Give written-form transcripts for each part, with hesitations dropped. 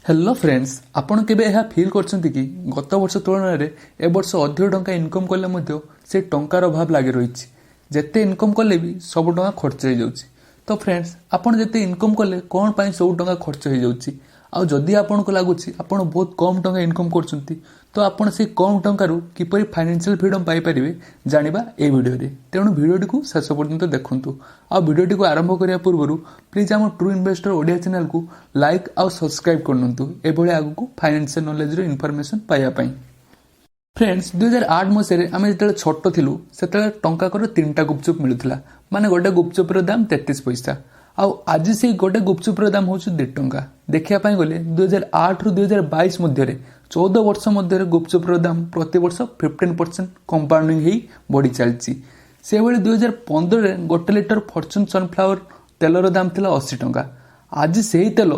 Hello friends, आपण केबे यह फील करछंती कि गत वर्ष तुलना रे ए वर्ष अधिक टंका इनकम कले मध्य से टंकार अभाव लागि रहिछि। जेते इनकम कले भी सब टंका खर्च हो जाउछि। तो फ्रेंड्स, आपण जेते इनकम कले कोन पई सब टंका खर्च हो जाउछि। आ जदि आपण को लागुछि आपण बहुत कम टंका इनकम करछंती तो आपण से कम टंका रु किपरि फाइनेंशियल फ्रीडम पाई परिबे जानिबा ए वीडियो रे। तेणु वीडियो को शेष पर्यंत देखंतु। आ वीडियो को आरंभ करिया पूर्व प्लीज आम ट्रू इन्वेस्टर ओडिया चैनल को लाइक आउ सब्सक्राइब करनंतु एभଳି आगु फाइनेंशियल नॉलेज रो इन्फॉर्मेशन पाया पई। फ्रेंड्स, 2008 मसीह आम जो छोट थिलु सेतले टंका कर 3टा गुपचुप मिलुथिला। माने गोटे गुपचुप रो दाम 33 पैसा। आउ आज से गोटे गुपचुप रो दाम होछु 2 टंका। देखिया पई गले 2008 रु 2022 मध्य रे 14 वर्ष मध्य रे गुपचुप रो दाम प्रति वर्ष 15% कंपाउंडिंग हेई बढ़ी चलची। से बेले 2015 रे गोटे लिटर फॉर्च्यून सनफ्लावर तेल रो दाम थिला 80 टंका। आज सेही तेल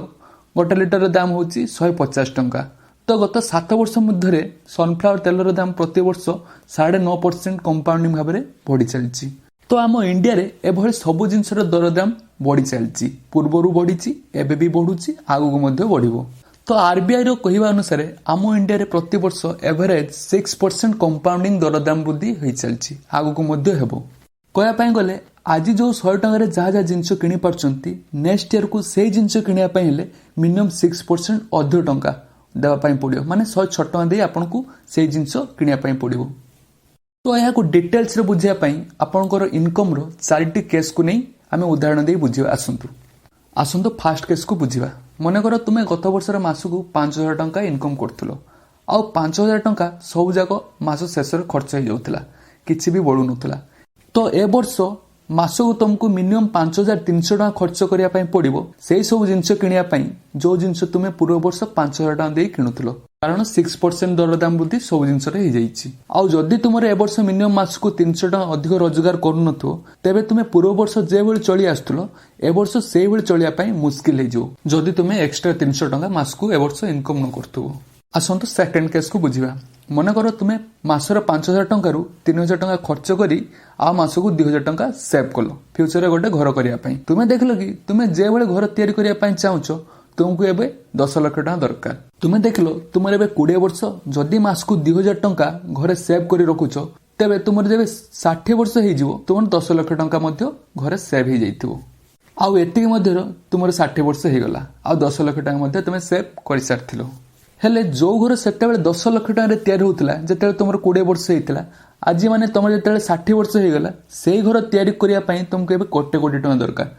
गोटे लिटर रो दाम होची 150 टंका। तो गत 7 वर्ष मध्य रे सनफ्लावर तेल रो दाम प्रति वर्ष 9.5% कंपाउंडिंग भाव में बढ़ी चलची। तो आम इंडिया रे एभଳି सब जिनसर दरदाम बढ़ी चलची। पूर्वरु बढ़ीची, एबे भी बढ़ुची, आगु मध्य बढ़िबो। तो आरबीआई रो कहिबा अनुसार आम इंडिया रे प्रति वर्ष एवरेज 6% कंपाउंडिंग दरदाम वृद्धि होई चलची, आगु मध्य हेबो। कहया पई गले आज जो 100 टंका रे जहा जिनस किनि पारचंती नेक्स्ट ईयर को सेही जिनस किनिया पई हेले मिनिमम 6% अधिक टंका देवा पई पड़ियो। माने 106 टंका दे आपनको सेही जिनस किनिया पई पड़िबो। तो यहाँ को डिटेल्स रे बुझिया पई आपनकर इनकम रो 4टी केस को नहीं आमे उदाहरण दे बुझिबा। आसंतु फास्ट केस को बुझिबा। मने करो तुमे गत वर्ष रे मासकु 5000 टंका इनकम करथलो। आ 5000 टंका सब जाको मास शेष रे खर्च हो जाउतला, किछि भी बळु नथला। तो ए वर्ष मासकु तुमको मिनिमम 5300 टंका खर्च करिया पई पड़िबो सेही सब जिंस किनिया पई जो जिंस तुमे पूर्व वर्ष 5000 टंका दे किनुथलो। कारण 6% दरदाम वृद्धि सब जिनस रे हो जाइछि। आ जदि तुमर ए वर्ष मिनिमम मासकु 300 टंका अधिक रोजगार करनथो तेबे तुमे पूर्व वर्ष जे बेले चली आस्तुलो ए वर्ष सेही बेले चलिया पई मुश्किल हे जो जदि तुमे एक्स्ट्रा 300 टंका मासकु ए वर्ष इनकम न करथो। आसंतु सेकंड केस को बुझिबा। मन कर तुमे मासर 5000 टंका रु 3000 टंका खर्च करी आ मासकु 2000 टंका सेव कलो फ्यूचर रे गोटे घर करिया पई। तुमे देखलो कि तुमे जे बेले घर तयारी करिया पई चाहूचो तुमको एबे 10 लाख टंका दरकार। तुमे देखलो तुमर एबे 20 वर्ष जदि मासकु 2000 टंका घरे सेव करी रखुचो तेबे तुमर जेबे 60 वर्ष हे जिवो तुमर 10 लाख टंका मध्य घरे सेव हे जाइथिबो। आउ एतिके मध्य तुमर 60 वर्ष हे गला आ 10 लाख टंका मध्य तुमे सेव करि सारथिलो। हेले जो घर सेते बेले 10 लाख टंका रे तयारी होतला जेते तुमर 20 वर्ष हेतिला आज माने तुमर जेते 60 वर्ष हे गला सेही घर तयारी करिया पई तुमको एबे कोटी कोटी टंका दरकार।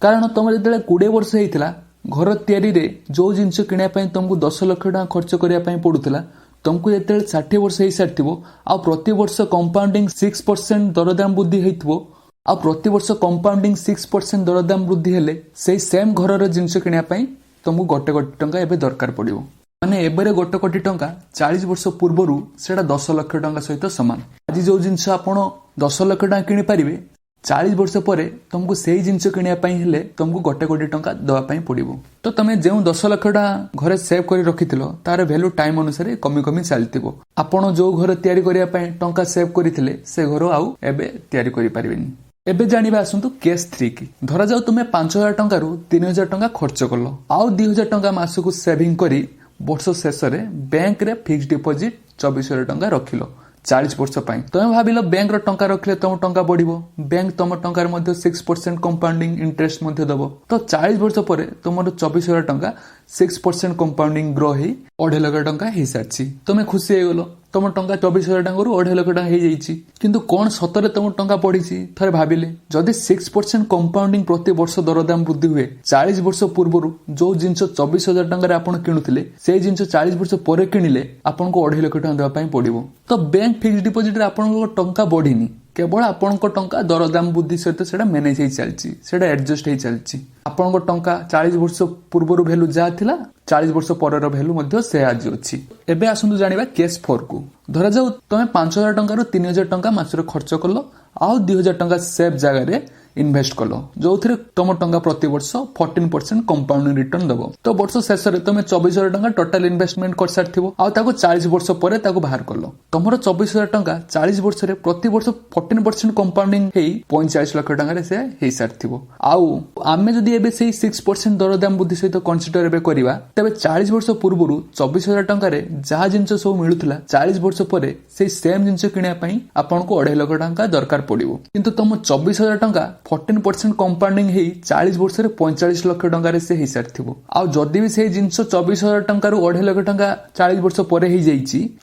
कारण तुमर जेते 20 वर्ष हेतिला घर तयारी रे जो जिनस किनिया पई तुमको 10 लाख टंका खर्च करिया पई पडुतला तुमको जेते 60 वर्ष हे सारथिबो आ प्रति वर्ष कंपाउंडिंग 6% दरदाम वृद्धि हेतिबो आ प्रति वर्ष कंपाउंडिंग 6% दरदाम वृद्धि हेले सेही सेम घर रे जिनस किनिया पई तुमको गोटे कोटी टंका एबे दरकार पड़िबो। माने एबेरे गोटे कोटी टंका 40 वर्ष पूर्वरु सेटा 10 लाख टंका सहित समान। आज जो जिनस आपण 10 लाख टंका किनि पारिबे 40 वर्ष परे तुमको सेही जिनस किनिया पई हेले तुमको गोटे कोटी टंका दवा पई पड़िबो। तो तमे जेउ 10 लाख टंका घरे सेव करी रखिथिलो तार वैल्यू टाइम अनुसार कमी कमी चलतिबो। आपण जो घर तयारी करिया पई टंका सेव करिथिले से घर आउ एबे तयारी करि पारिबेनी। एबे जानिबा आसंतु केस 3 की। धरा जाऊ तुमे 5000 टंका रु 3000 टंका खर्च करलो आउ 2000 टंका मासकु सेविंग करी वर्ष शेष रे बैंक रे फिक्स डिपोजिट 24,000 टंका रखिलो 40 वर्ष पाई। तुम भाविलो बैंक रो टंका रखले तुम टंका बढ़िबो, बैंक तुम टंका रे मध्ये 6% कंपाउंडिंग इंटरेस्ट मध्ये दबो। तो 40 वर्ष परे तुमर 24,000 टंका 6% कंपाउंडिंग ग्रो हे 2.5 लाख टंका हे सारछि। तुमे खुशी हे गेलो तुम टंका 24,000 टंका रु 2.5 लाख टंका हे जाइछि। किंतु कोन सतरे तुम टंका पडिछि थरे भाबिले जदि 6% कंपाउंडिंग प्रति वर्ष दरदाम वृद्धि हुए 40 वर्ष पूर्वरु जो जिंस 24,000 टंका रे आपण किनुथिले से जिंस 40 वर्ष परे किनिले आपनको 2.5 लाख टंका देबा पई पडिबो। तो बैंक फिक्स डिपोजिट रे आपनको टंका बढ़िनी केवल आपनको टंका दरदाम वृद्धि सहित सेटा मैनेज हे चलछि सेटा एडजस्ट हे चलछि। आपनको टंका 40 वर्ष पूर्वरु वैल्यू जा थिला 40 वर्ष परर वैल्यू मध्ये से आज अछि। एबे आसंतु जानिबा केस 4 को। धरा जाऊ तमे 5000 टंका रु 3000 टंका मासरे खर्च करलो आउ 2000 टंका सेव जागा रे इन्वेस्ट कल जो तुम टंका प्रति वर्ष 14% कंपाउंडिंग रिटर्न दब तो वर्ष शेष में तुम 24,000 टंका टोटाल इन्वेस्टमेंट कर सारी आउ 40 वर्ष पर बाहर कल तुम 24,000 टंका 40 वर्ष प्रति वर्ष 14% कंपाउंडिंग 45 लाख टंका से हो सारी आउ आम जदि एबे से 6% दरदाम बुद्धि सहित कंसीडर करवा तेज 40 वर्ष पूर्व 24,000 टंका जहाँ जिन सब मिलूला 40 वर्ष पर से सेम जिन किणापी आपन को 2.5 लाख टंका दरकार पड़ो किंतु तुम 24,000 टंका 14% कंपाउंडिंग 40 वर्ष 45 लाख टंका से हो सारी आउ जदि भी से जिन 24,000 टंका 2.5 लाख टंका 40 वर्ष पर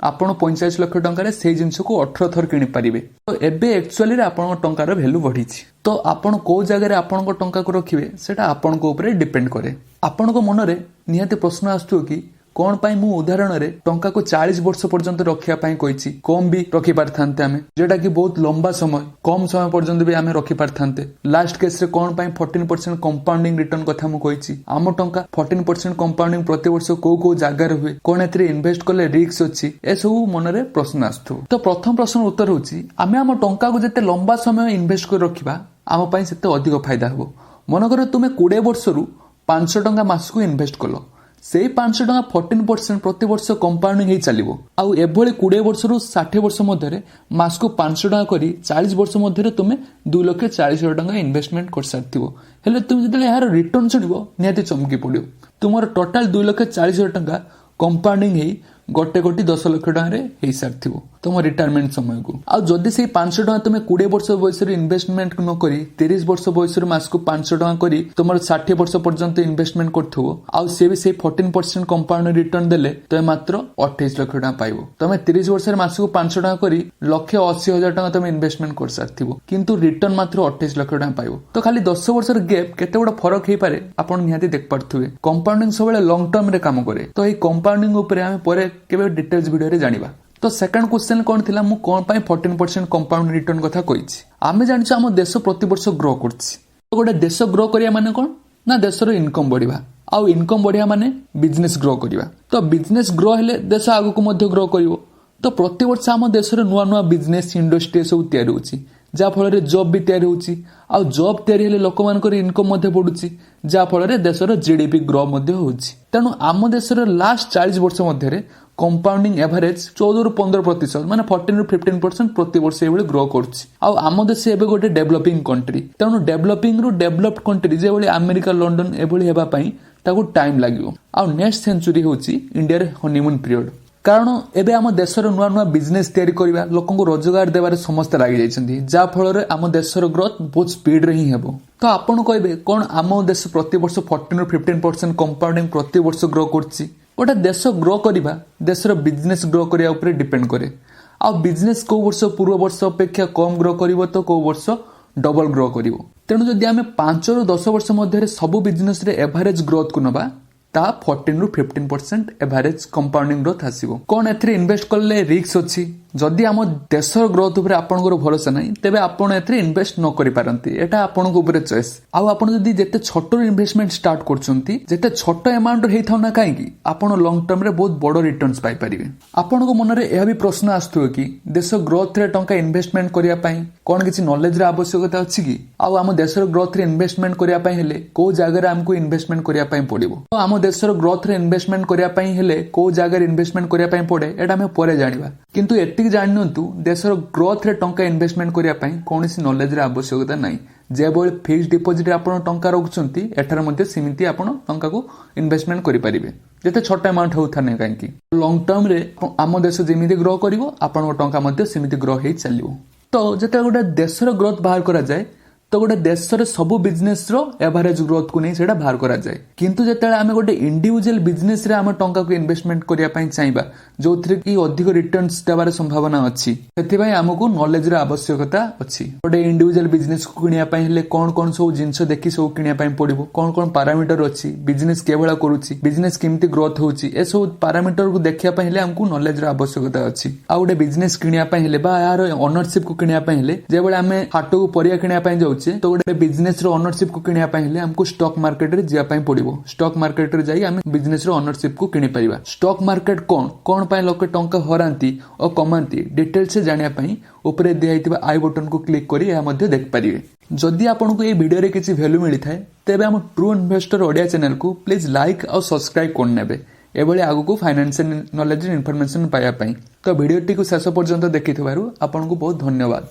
आपन 45 लाख टंका से जिन को 18 थर किଣି पारिबे तो एबे एक्चुअली आपन टंकार वैल्यू बढ़ी तो आपण को जगह आपण टंका को रखिए सेटा आपण को ऊपर डिपेंड करे आपण को मन रे निहाती प्रश्न आस्तु कि कौन पाई मु उदाहरण रे टंका को 40 वर्ष पर्यंत रखिया पाई कहिछि कम भी रखि पारथांते आमे जेटा कि बहुत लंबा समय कम समय पर्यंत भी आमे रखि पारथांते लास्ट केस रे कौन पाई 14% कंपाउंडिंग रिटर्न कथा मु कहिछि आम टंका 14% कंपाउंडिंग प्रति वर्ष को जगह रे हुए कोन एथरे इन्वेस्ट करले रिस्क अछि ए सब मन रे प्रश्न आस्तु तो प्रथम प्रश्न उत्तर होछि आमे आम टंका को जते लंबा समय इन्वेस्ट कर रखिबा आम पाई सेते अधिक फायदा हबो मन कर तुमे 20 वर्ष रु 500 टंका मास को इन्वेस्ट कलो से 500 टंका 14% प्रति वर्ष कंपाउंडिंग ही चलिबो आउ एभली 20 वर्ष रु 60 वर्ष मध्य मास को 500 टंका करी 40 वर्ष मध्य तुमे 2,40,000 टंका इन्वेस्टमेंट कर सारथिबो हेले तुम जदे यार रिटर्न सुनिबो निहाती चमकी पड़ियो तुमर टोटल 2,40,000 टंका कंपाउंडिंग ही गोटे 10 लाख टंका सारी तुम रिटायरमेंट समय को आ जदि से 500 टंका तुम 20 वर्ष बयस इन्वेस्टमेंट न करी 30 वर्ष बयस मास को 500 टंका करी तुम 60 वर्ष पर्यंत इन्वेस्टमेंट करथो आ से भी 14% कंपाउंड रिटर्न देले तुम मात्र 28 लाख टंका पाइबो तुम 30 वर्ष मास को 500 टंका करी 1,80,000 टंका तुम इन्वेस्टमेंट कर सारथिबो किंतु रिटर्न मात्र 28 लाख टंका पाइबो तो खाली 10 वर्ष गैप केते बड़ फरक हे पारे आपण निहाती देख पारथुवे कंपाउंडिंग सब लॉन्ग टर्म रे काम करे तो এই कंपाउंडिंग ऊपर हम परे केबे डिटेल्स वीडियो रे जानिबा तो सेकंड क्वेश्चन कौन थिला मु कोन पाई 14% कंपाउंड रिटर्न कथा कहिछि आमे जानिछु हम देश प्रति वर्ष ग्रो करछि तो गोटे देश ग्रो करिया माने कोन ना देशर इनकम बढ़िबा आउ इनकम बढ़िया माने बिजनेस ग्रो करिबा तो बिजनेस ग्रो हेले देश आगु को मध्य ग्रो करिवो तो प्रति वर्ष हम देशर नुवा नुवा बिजनेस इंडस्ट्री सब तयार होछि जा फल जॉब भी तैयारी होछि आ जॉब तैयारी हेले लोक मानकर इनकम मध्य बढ़ुछि जा फल देशर जीडीपी ग्रो मध्य होछि तेणु आम देशर लास्ट 40 वर्ष मध्य कंपाउंडिंग एवरेज 14 रु 15% माने 14 रु 15% प्रति वर्ष एभली ग्रो करछि आ आम देश एबे गोटे डेवलपिंग कंट्री तेणु डेवलपिंग रु डेवलप्ड कंट्री जेभली अमेरिका लंडन एभली हेबा पई ताकू टाइम लागिवो आ नेक्स्ट सेंचुरी होछि इंडिया रे हनीमून पीरियड कारण एबे आम देशर नुआ नुआ बिजनेस तैयारी करबा लोकन को रोजगार देबारे समस्त लागि जाइछन्ती जा फल रे आम देशर ग्रोथ बहुत स्पीड रे ही हेबो तो आपण कहबे कोन आम देश प्रति वर्ष 14 रु 15% कंपाउंडिंग प्रति वर्ष ग्रो करछि गोटे देश ग्रो करबा देशर बिजनेस ग्रो करिया ऊपर डिपेंड करे आ बिजनेस को वर्ष पूर्व वर्ष अपेक्षा कम ग्रो करिवो तो को वर्ष डबल ग्रो करिवो तेणु जदि आमे 5 रु 10 वर्ष मध्य सब बिजनेस रे एवरेज ग्रोथ को नबा ता 14 रु 15% एवरेज कंपाउंडिंग ग्रोथ आसीबो कोन एथरे इन्वेस्ट करले रिस्क अछि जदि आम देशर ग्रोथ ऊपर आपनकर भरोसा नाही तेबे आपण एथरे इन्वेस्ट न करि पारंती एटा आपनको ऊपर चॉइस आ आपण जदि जेते छोटो इन्वेस्टमेंट स्टार्ट करछंती जेते छोटो अमाउंट रे हेथाउ ना काहे कि आपण लॉन्ग टर्म रे बहुत बड़ रिटर्न्स पाई परिबे आपनको मन रे एहा भी प्रश्न आस्तु कि देश ग्रोथ रे टंका इन्वेस्टमेंट करिया पई कोन किछि नॉलेज रे आवश्यकता अछि कि आ आम देशर ग्रोथ रे इन्वेस्टमेंट करिया पई हेले को जगह रे हमको इन्वेस्टमेंट करिया पई पड़िबो तो आम देशर ग्रोथ रे इन्वेस्टमेंट करिया पई हेले को जगह रे इन्वेस्टमेंट करिया पई पड़े एटा हम परे जानिबा किंतु एतिक जाननतु देशर ग्रोथ रे टंका इन्वेस्टमेंट करिया पई कोनोसी नॉलेज रे आवश्यकता नाही जेबोल फिक्स्ड डिपॉजिट आपण टंका रखुचंती एठार मध्ये सीमित आपण टंका को इन्वेस्टमेंट करि परिबे जेते छोटा अमाउंट होउ थाने काहे कि लॉन्ग टर्म रे आम देश जेमिति ग्रो करिवो आपण टंका मध्ये सीमित ग्रो हेइ चलिवो तो जेते गोटे देशर ग्रोथ बाहर करा जाय तो गोटे देशर सब बिजनेस रो एवरेज ग्रोथ को नहीं सेटा बाहर करा जाय किंतु जेते आमे गोटे इंडिविजुअल बिजनेस रे आमे टंका को इन्वेस्टमेंट करिया पई चाहबा जोथरे की अधिक रिटर्न्स देबार संभावना अछि सेति भाई हमकु नॉलेज रे आवश्यकता अछि गोटे इंडिविजुअल बिजनेस को किनिया पई हेले कोन कोन सब जिंस देखि सब किनिया पई पड़िबो कोन कोन पैरामीटर अछि बिजनेस केवला करूछि बिजनेस केमति ग्रोथ होछि ए सब पैरामीटर को देखिया पई हेले हमकु नॉलेज रे आवश्यकता अछि आ गोटे बिजनेस किनिया पई हेले बा यार ओनरशिप को किनिया पई हेले जेबळे आमे हाटो को परिया किनिया पई जाउछि କରୁचे तो गोटे बिजनेस रो ओनरशिप को किनिया पई हेले हमको स्टॉक मार्केट रे जिया पई पड़िबो। स्टॉक मार्केट रे जाई हम बिजनेस रो ओनरशिप को किनि परिबा। स्टॉक मार्केट कोन पई लोक टंका हरांती और कमांती डिटेल से जानिया पई ऊपर दिया हितबा आई बटन को क्लिक करी या मध्ये देख परिबे। जदि आपनको ये वीडियो रे किछि वैल्यू मिली थाए तेबे हम ट्रू इन्वेस्टर ओडिया चैनल को प्लीज लाइक और सब्सक्राइब कर नेबे एबळे आगु को फाइनेंशियल नॉलेज इन्फॉर्मेशन पाया पई। तो वीडियो टी को शेष पर्यंत देखिथिबारु आपनको बहुत धन्यवाद।